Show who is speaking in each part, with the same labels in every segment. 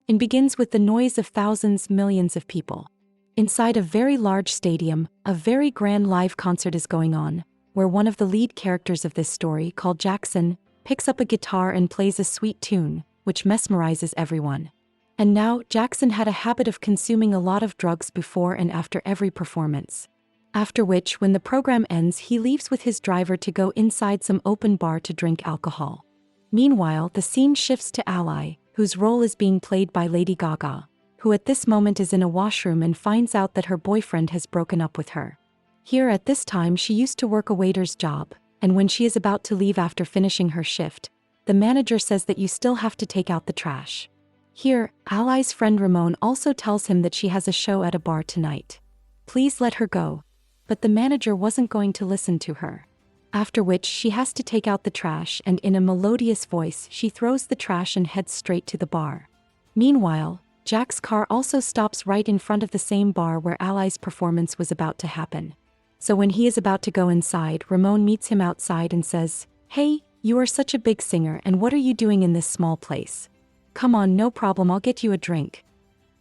Speaker 1: and begins with the noise of thousands, millions of people. Inside a very large stadium, a very grand live concert is going on, where one of the lead characters of this story, called Jackson, picks up a guitar and plays a sweet tune, which mesmerizes everyone. And now, Jackson had a habit of consuming a lot of drugs before and after every performance. After which, when the program ends, he leaves with his driver to go inside some open bar to drink alcohol. Meanwhile, the scene shifts to Ally, whose role is being played by Lady Gaga, who at this moment is in a washroom and finds out that her boyfriend has broken up with her. Here at this time she used to work a waiter's job, and when she is about to leave after finishing her shift, the manager says that you still have to take out the trash. Here, Ally's friend Ramon also tells him that she has a show at a bar tonight. Please let her go. But the manager wasn't going to listen to her. After which she has to take out the trash, and in a melodious voice she throws the trash and heads straight to the bar. Meanwhile, Jack's car also stops right in front of the same bar where Ally's performance was about to happen. So when he is about to go inside, Ramon meets him outside and says, "Hey, you are such a big singer, and what are you doing in this small place? Come on, no problem, I'll get you a drink."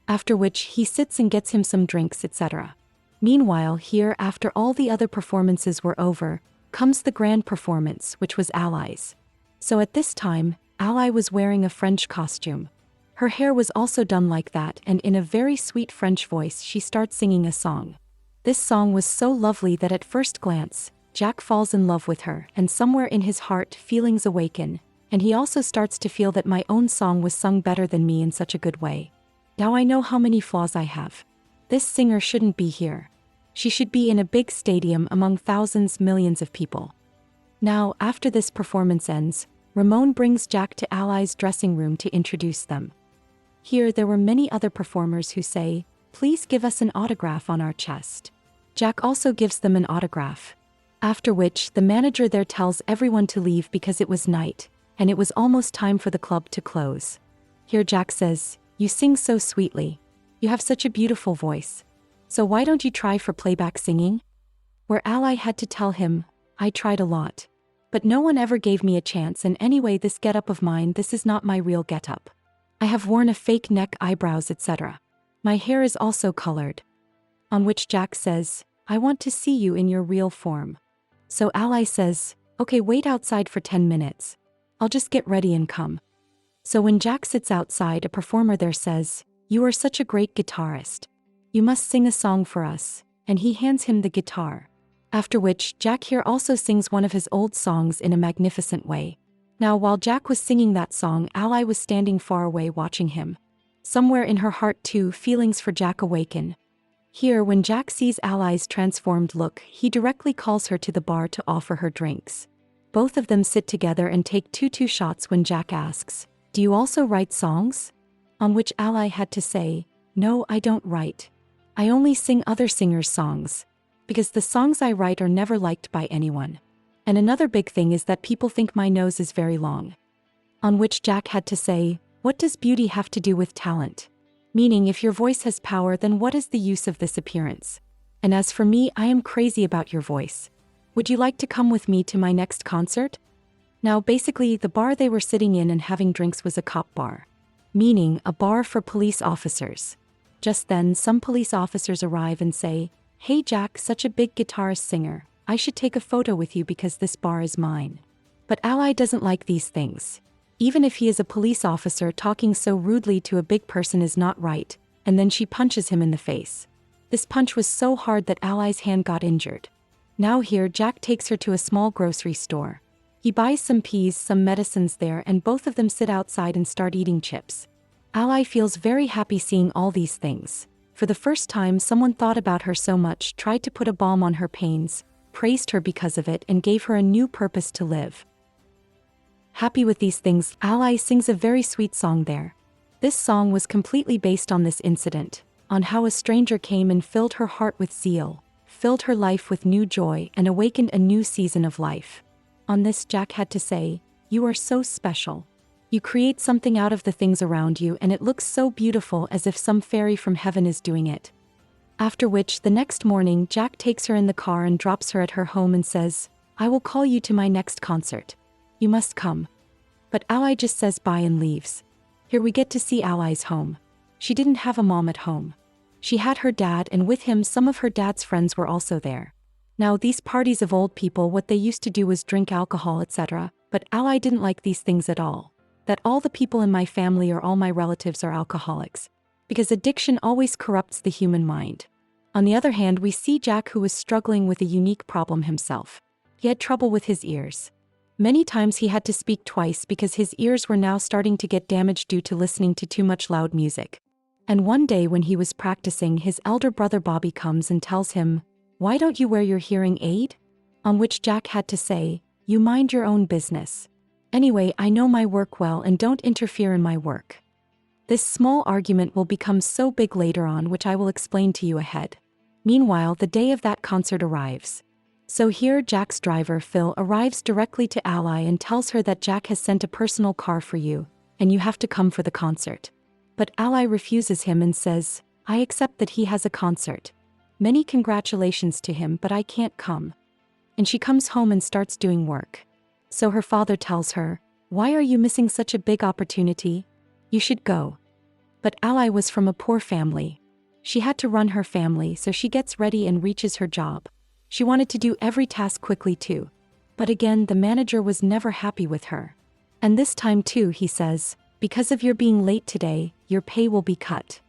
Speaker 1: After which he sits and gets him some drinks, etc. Meanwhile, here, after all the other performances were over, comes the grand performance, which was Ally's. So at this time, Ally was wearing a French costume. Her hair was also done like that, and in a very sweet French voice she starts singing a song. This song was so lovely that at first glance, Jack falls in love with her, and somewhere in his heart feelings awaken, and he also starts to feel that my own song was sung better than me in such a good way. Now I know how many flaws I have. This singer shouldn't be here. She should be in a big stadium among thousands, millions of people. Now, after this performance ends, Ramon brings Jack to Ally's dressing room to introduce them. Here there were many other performers who say, "Please give us an autograph on our chest." Jack also gives them an autograph. After which, the manager there tells everyone to leave because it was night, and it was almost time for the club to close. Here Jack says, "You sing so sweetly. You have such a beautiful voice. So why don't you try for playback singing?" Where Ally had to tell him, "I tried a lot. But no one ever gave me a chance, and anyway, this getup of mine, this is not my real getup. I have worn a fake neck, eyebrows, etc. My hair is also colored." On which Jack says, "I want to see you in your real form." So Ally says, "Okay, wait outside for 10 minutes. I'll just get ready and come." So when Jack sits outside, a performer there says, "You are such a great guitarist. You must sing a song for us," and he hands him the guitar. After which, Jack here also sings one of his old songs in a magnificent way. Now while Jack was singing that song, Ally was standing far away watching him. Somewhere in her heart too, feelings for Jack awaken. Here when Jack sees Ally's transformed look, he directly calls her to the bar to offer her drinks. Both of them sit together and take two shots when Jack asks, "Do you also write songs?" On which Ally had to say, "No, I don't write. I only sing other singers' songs, because the songs I write are never liked by anyone. And another big thing is that people think my nose is very long." On which Jack had to say, "What does beauty have to do with talent? Meaning, if your voice has power, then what is the use of this appearance? And as for me, I am crazy about your voice. Would you like to come with me to my next concert?" Now basically, the bar they were sitting in and having drinks was a cop bar. Meaning, a bar for police officers. Just then, some police officers arrive and say, "Hey Jack, such a big guitarist singer, I should take a photo with you because this bar is mine." But Ally doesn't like these things. Even if he is a police officer, talking so rudely to a big person is not right, and then she punches him in the face. This punch was so hard that Ally's hand got injured. Now here Jack takes her to a small grocery store. He buys some peas, some medicines there, and both of them sit outside and start eating chips. Ally feels very happy seeing all these things. For the first time, someone thought about her so much, tried to put a balm on her pains, praised her because of it, and gave her a new purpose to live. Happy with these things, Ally sings a very sweet song there. This song was completely based on this incident, on how a stranger came and filled her heart with zeal, filled her life with new joy, and awakened a new season of life. On this, Jack had to say, "You are so special. You create something out of the things around you, and it looks so beautiful, as if some fairy from heaven is doing it." After which, the next morning, Jack takes her in the car and drops her at her home and says, "I will call you to my next concert. You must come." But Ally just says bye and leaves. Here we get to see Ally's home. She didn't have a mom at home. She had her dad, and with him some of her dad's friends were also there. Now these parties of old people, what they used to do was drink alcohol, etc., but Ally didn't like these things at all. That all the people in my family or all my relatives are alcoholics. Because addiction always corrupts the human mind. On the other hand, we see Jack, who was struggling with a unique problem himself. He had trouble with his ears. Many times he had to speak twice because his ears were now starting to get damaged due to listening to too much loud music. And one day when he was practicing, his elder brother Bobby comes and tells him, "Why don't you wear your hearing aid?" On which Jack had to say, "You mind your own business. Anyway, I know my work well and don't interfere in my work." This small argument will become so big later on, which I will explain to you ahead. Meanwhile, the day of that concert arrives. So here Jack's driver, Phil, arrives directly to Ally and tells her that Jack has sent a personal car for you, and you have to come for the concert. But Ally refuses him and says, "I accept that he has a concert. Many congratulations to him, but I can't come." And she comes home and starts doing work. So her father tells her, "Why are you missing such a big opportunity? You should go." But Ally was from a poor family. She had to run her family, so she gets ready and reaches her job. She wanted to do every task quickly too. But again, the manager was never happy with her. And this time too, he says, "Because of your being late today, your pay will be cut."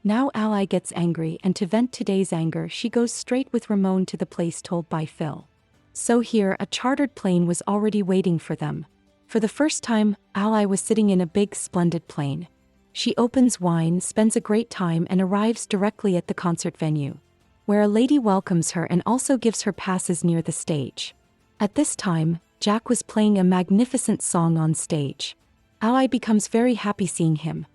Speaker 1: Now Ally gets angry, and to vent today's anger, she goes straight with Ramon to the place told by Phil. So here, a chartered plane was already waiting for them. For the first time, Ally was sitting in a big, splendid plane. She opens wine, spends a great time, and arrives directly at the concert venue, where a lady welcomes her and also gives her passes near the stage. At this time, Jack was playing a magnificent song on stage. Ally becomes very happy seeing him.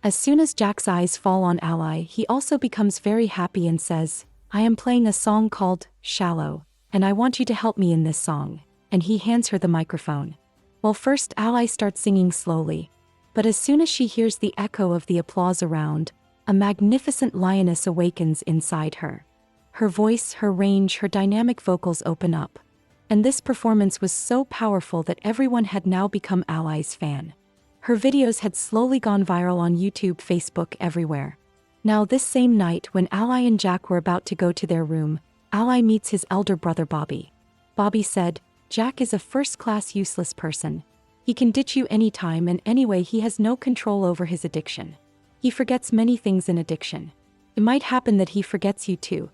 Speaker 1: As soon as Jack's eyes fall on Ally, he also becomes very happy and says, "I am playing a song called Shallow, and I want you to help me in this song." And he hands her the microphone. Well, first Ally starts singing slowly. But as soon as she hears the echo of the applause around, a magnificent lioness awakens inside her. Her voice, her range, her dynamic vocals open up. And this performance was so powerful that everyone had now become Ally's fan. Her videos had slowly gone viral on YouTube, Facebook, everywhere. Now this same night, when Ally and Jack were about to go to their room, Ally meets his elder brother Bobby. Bobby said, "Jack is a first-class useless person. He can ditch you anytime, and anyway he has no control over his addiction. He forgets many things in addiction. It might happen that he forgets you too."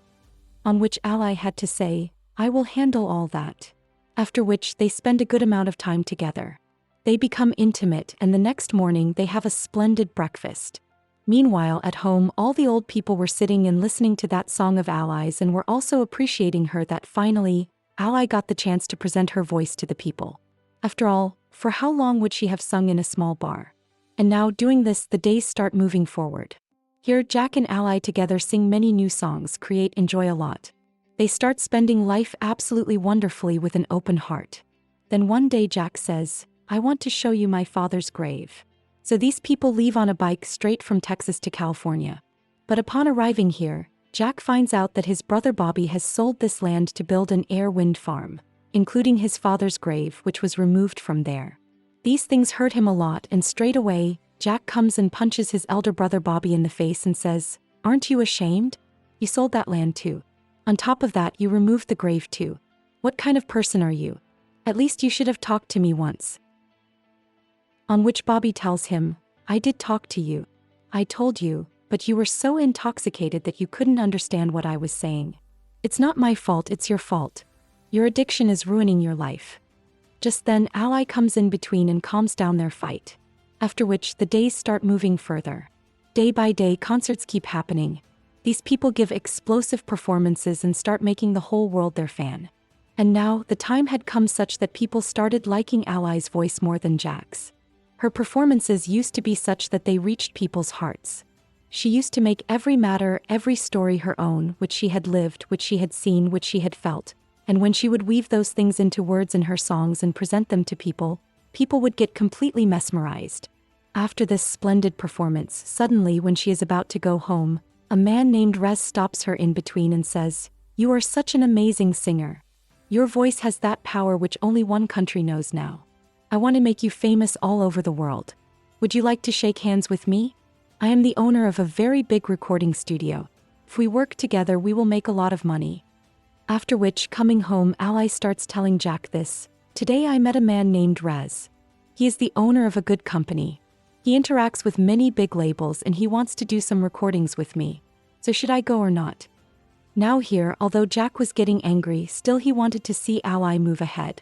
Speaker 1: On which Ally had to say, "I will handle all that." After which they spend a good amount of time together. They become intimate, and the next morning they have a splendid breakfast. Meanwhile, at home, all the old people were sitting and listening to that song of Ally's and were also appreciating her that finally, Ally got the chance to present her voice to the people. After all, for how long would she have sung in a small bar? And now, doing this, the days start moving forward. Here, Jack and Ally together sing many new songs, create, enjoy a lot. They start spending life absolutely wonderfully with an open heart. Then one day Jack says, "I want to show you my father's grave." So these people leave on a bike straight from Texas to California. But upon arriving here, Jack finds out that his brother Bobby has sold this land to build an air wind farm, including his father's grave, which was removed from there. These things hurt him a lot, and straight away, Jack comes and punches his elder brother Bobby in the face and says, "Aren't you ashamed? You sold that land too. On top of that, you removed the grave too. What kind of person are you? At least you should have talked to me once." On which Bobby tells him, "I did talk to you. I told you, but you were so intoxicated that you couldn't understand what I was saying. It's not my fault, it's your fault. Your addiction is ruining your life." Just then, Ally comes in between and calms down their fight. After which, the days start moving further. Day by day, concerts keep happening. These people give explosive performances and start making the whole world their fan. And now, the time had come such that people started liking Ally's voice more than Jack's. Her performances used to be such that they reached people's hearts. She used to make every matter, every story her own, which she had lived, which she had seen, which she had felt. And when she would weave those things into words in her songs and present them to people, people would get completely mesmerized. After this splendid performance, suddenly when she is about to go home, a man named Rez stops her in between and says, "You are such an amazing singer. Your voice has that power which only one country knows now. I want to make you famous all over the world." Would you like to shake hands with me? I am the owner of a very big recording studio. If we work together, we will make a lot of money. After which, coming home, Ally starts telling Jack this. Today I met a man named Rez. He is the owner of a good company. He interacts with many big labels and he wants to do some recordings with me. So should I go or not? Now here, although Jack was getting angry, still he wanted to see Ally move ahead.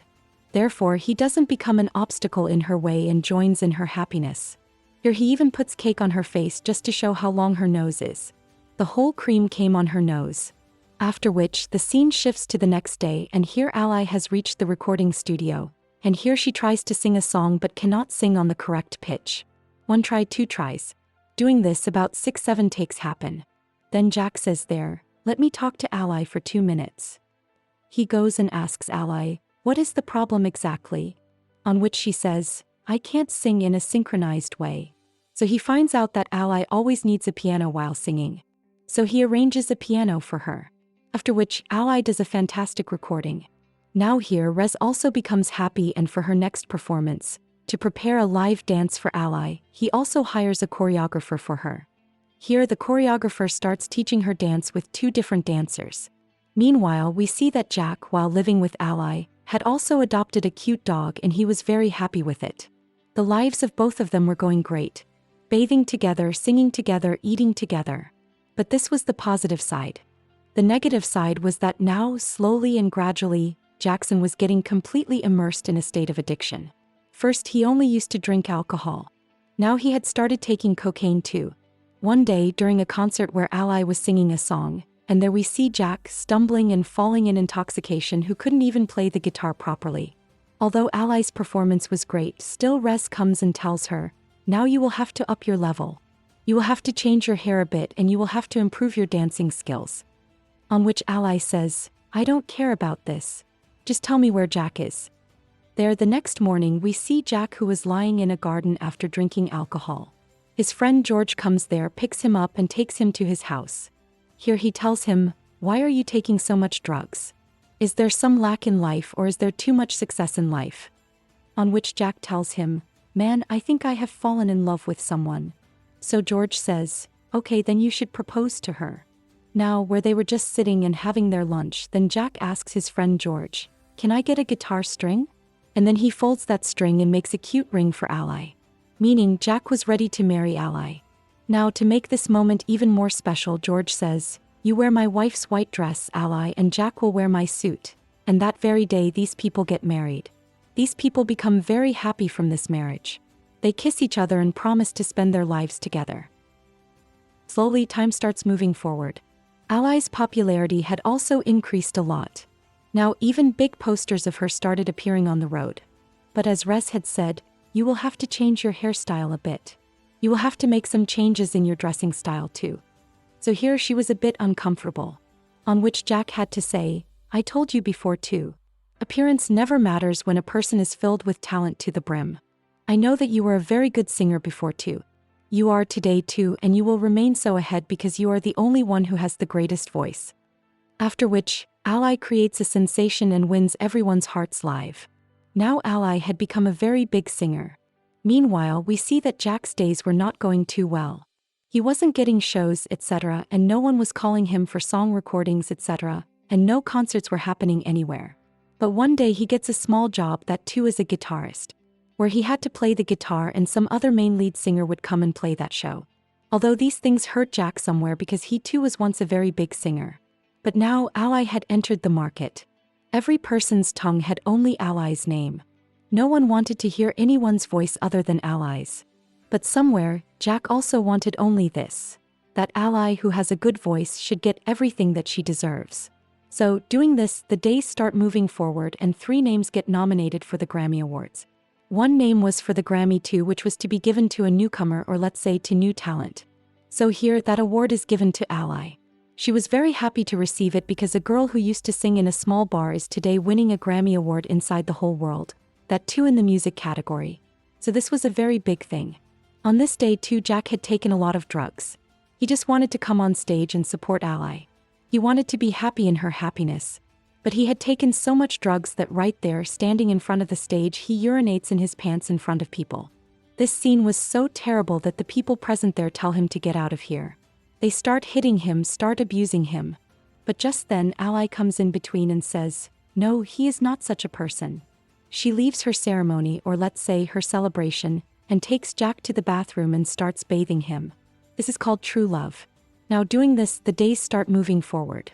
Speaker 1: Therefore, he doesn't become an obstacle in her way and joins in her happiness. Here he even puts cake on her face just to show how long her nose is. The whole cream came on her nose. After which, the scene shifts to the next day and here Ally has reached the recording studio. And here she tries to sing a song but cannot sing on the correct pitch. 1 try, 2 tries. Doing this, about 6-7 takes happen. Then Jack says there, let me talk to Ally for 2 minutes. He goes and asks Ally, what is the problem exactly? On which she says, I can't sing in a synchronized way. So he finds out that Ally always needs a piano while singing. So he arranges a piano for her. After which, Ally does a fantastic recording. Now here, Rez also becomes happy and for her next performance, to prepare a live dance for Ally, he also hires a choreographer for her. Here the choreographer starts teaching her dance with 2 different dancers. Meanwhile, we see that Jack, while living with Ally, had also adopted a cute dog and he was very happy with it. The lives of both of them were going great. Bathing together, singing together, eating together. But this was the positive side. The negative side was that now, slowly and gradually, Jackson was getting completely immersed in a state of addiction. First, he only used to drink alcohol. Now he had started taking cocaine too. One day, during a concert where Ally was singing a song, and there we see Jack stumbling and falling in intoxication who couldn't even play the guitar properly. Although Ally's performance was great, still Rez comes and tells her, now you will have to up your level. You will have to change your hair a bit and you will have to improve your dancing skills. On which Ally says, I don't care about this. Just tell me where Jack is. There, the next morning, we see Jack who was lying in a garden after drinking alcohol. His friend George comes there, picks him up and takes him to his house. Here he tells him, why are you taking so much drugs? Is there some lack in life or is there too much success in life? On which Jack tells him, man, I think I have fallen in love with someone. So George says, okay, then you should propose to her. Now, where they were just sitting and having their lunch, then Jack asks his friend George, can I get a guitar string? And then he folds that string and makes a cute ring for Ally. Meaning Jack was ready to marry Ally. Now, to make this moment even more special, George says, you wear my wife's white dress, Ally, and Jack will wear my suit. And that very day, these people get married. These people become very happy from this marriage. They kiss each other and promise to spend their lives together. Slowly, time starts moving forward. Ally's popularity had also increased a lot. Now, even big posters of her started appearing on the road. But as Rez had said, you will have to change your hairstyle a bit. You will have to make some changes in your dressing style too. So here she was a bit uncomfortable. On which Jack had to say, I told you before too. Appearance never matters when a person is filled with talent to the brim. I know that you were a very good singer before too. You are today too, and you will remain so ahead because you are the only one who has the greatest voice. After which, Ally creates a sensation and wins everyone's hearts live. Now Ally had become a very big singer. Meanwhile, we see that Jack's days were not going too well. He wasn't getting shows, etc., and no one was calling him for song recordings, etc., and no concerts were happening anywhere. But one day he gets a small job that too as a guitarist, where he had to play the guitar and some other main lead singer would come and play that show. Although these things hurt Jack somewhere because he too was once a very big singer. But now Ally had entered the market. Every person's tongue had only Ally's name. No one wanted to hear anyone's voice other than Ally's. But somewhere, Jack also wanted only this. That Ally who has a good voice should get everything that she deserves. So, doing this, the days start moving forward and 3 names get nominated for the Grammy Awards. One name was for the Grammy 2, which was to be given to a newcomer, or let's say to new talent. So here, that award is given to Ally. She was very happy to receive it because a girl who used to sing in a small bar is today winning a Grammy Award inside the whole world. That too in the music category. So this was a very big thing. On this day too, Jack had taken a lot of drugs. He just wanted to come on stage and support Ally. He wanted to be happy in her happiness. But he had taken so much drugs that right there, standing in front of the stage, he urinates in his pants in front of people. This scene was so terrible that the people present there tell him to get out of here. They start hitting him, start abusing him. But just then Ally comes in between and says, "No, he is not such a person." She leaves her ceremony, or let's say her celebration, and takes Jack to the bathroom and starts bathing him. This is called true love. Now doing this, the days start moving forward.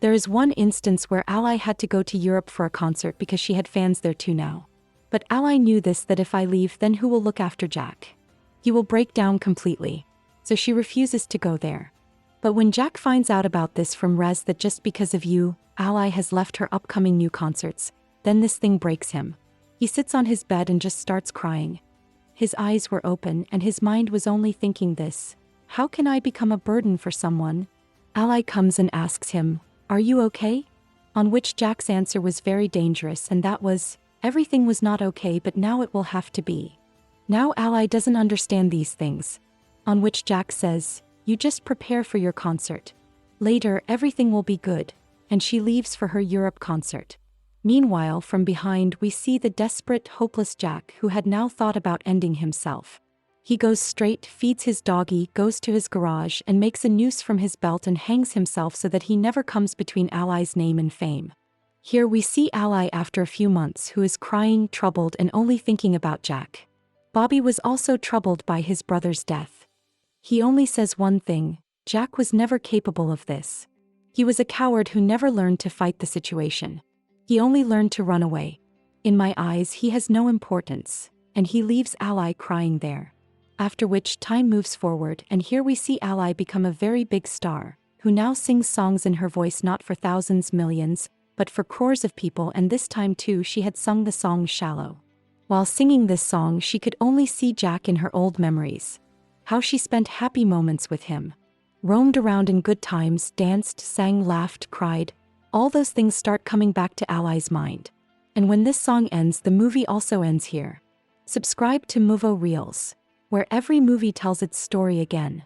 Speaker 1: There is one instance where Ally had to go to Europe for a concert because she had fans there too now. But Ally knew this, that if I leave, then who will look after Jack? He will break down completely. So she refuses to go there. But when Jack finds out about this from Rez, that just because of you, Ally has left her upcoming new concerts, then this thing breaks him. He sits on his bed and just starts crying. His eyes were open and his mind was only thinking this: how can I become a burden for someone? Ally comes and asks him, "Are you okay?" On which Jack's answer was very dangerous, and that was, everything was not okay, but now it will have to be. Now Ally doesn't understand these things. On which Jack says, "You just prepare for your concert. Later everything will be good," and she leaves for her Europe concert. Meanwhile, from behind we see the desperate, hopeless Jack, who had now thought about ending himself. He goes straight, feeds his doggy, goes to his garage and makes a noose from his belt and hangs himself so that he never comes between Ally's name and fame. Here we see Ally after a few months, who is crying, troubled and only thinking about Jack. Bobby was also troubled by his brother's death. He only says one thing: Jack was never capable of this. He was a coward who never learned to fight the situation. He only learned to run away. In my eyes, he has no importance. And he leaves Ally crying there. After which time moves forward, and here we see Ally become a very big star, who now sings songs in her voice not for thousands, millions, but for crores of people, and this time too she had sung the song Shallow. While singing this song, she could only see Jack in her old memories. How she spent happy moments with him. Roamed around in good times, danced, sang, laughed, cried. All those things start coming back to Ally's mind. And when this song ends, the movie also ends here. Subscribe to Movo Reels, where every movie tells its story again.